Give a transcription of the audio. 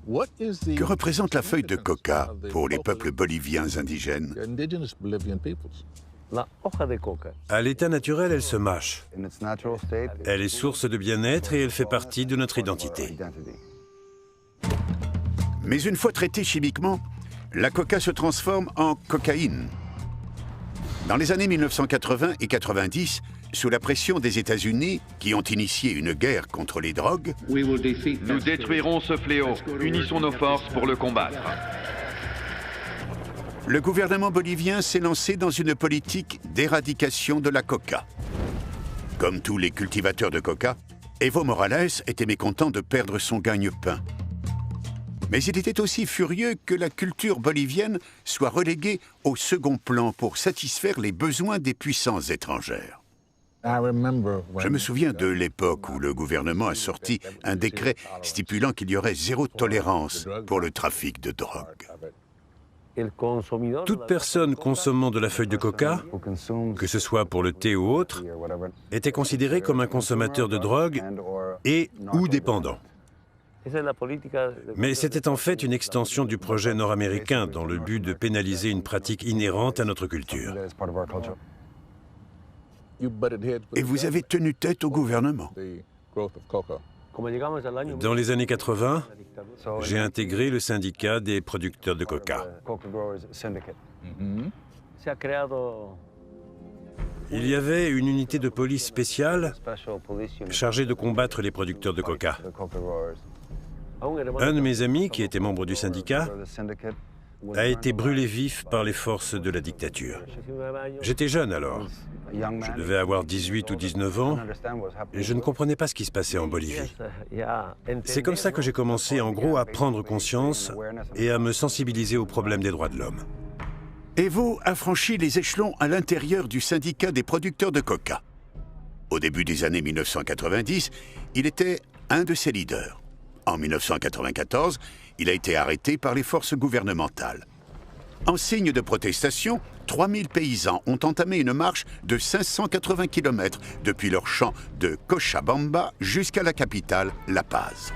Que représente la feuille de coca pour les peuples boliviens indigènes? À l'état naturel, elle se mâche. Elle est source de bien-être et elle fait partie de notre identité. Mais une fois traitée chimiquement, la coca se transforme en cocaïne. Dans les années 1980 et 90, sous la pression des États-Unis, qui ont initié une guerre contre les drogues, nous détruirons ce fléau. Unissons nos forces pour le combattre. le gouvernement bolivien s'est lancé dans une politique d'éradication de la coca. Comme tous les cultivateurs de coca, Evo Morales était mécontent de perdre son gagne-pain. Mais il était aussi furieux que la culture bolivienne soit reléguée au second plan pour satisfaire les besoins des puissances étrangères. Je me souviens de l'époque où le gouvernement a sorti un décret stipulant qu'il y aurait zéro tolérance pour le trafic de drogue. Toute personne consommant de la feuille de coca, que ce soit pour le thé ou autre, était considérée comme un consommateur de drogue et ou dépendant. Mais c'était en fait une extension du projet nord-américain dans le but de pénaliser une pratique inhérente à notre culture. Et vous avez tenu tête au gouvernement. Dans les années 80, j'ai intégré le syndicat des producteurs de coca. Il y avait une unité de police spéciale chargée de combattre les producteurs de coca. Un de mes amis, qui était membre du syndicat, a été brûlé vif par les forces de la dictature. J'étais jeune alors. Je devais avoir 18 ou 19 ans et je ne comprenais pas ce qui se passait en Bolivie. C'est comme ça que j'ai commencé en gros à prendre conscience et à me sensibiliser aux problèmes des droits de l'homme. Evo a franchi les échelons à l'intérieur du syndicat des producteurs de coca. Au début des années 1990, il était un de ses leaders. En 1994, il a été arrêté par les forces gouvernementales. En signe de protestation, 3000 paysans ont entamé une marche de 580 km depuis leur champ de Cochabamba jusqu'à la capitale, La Paz.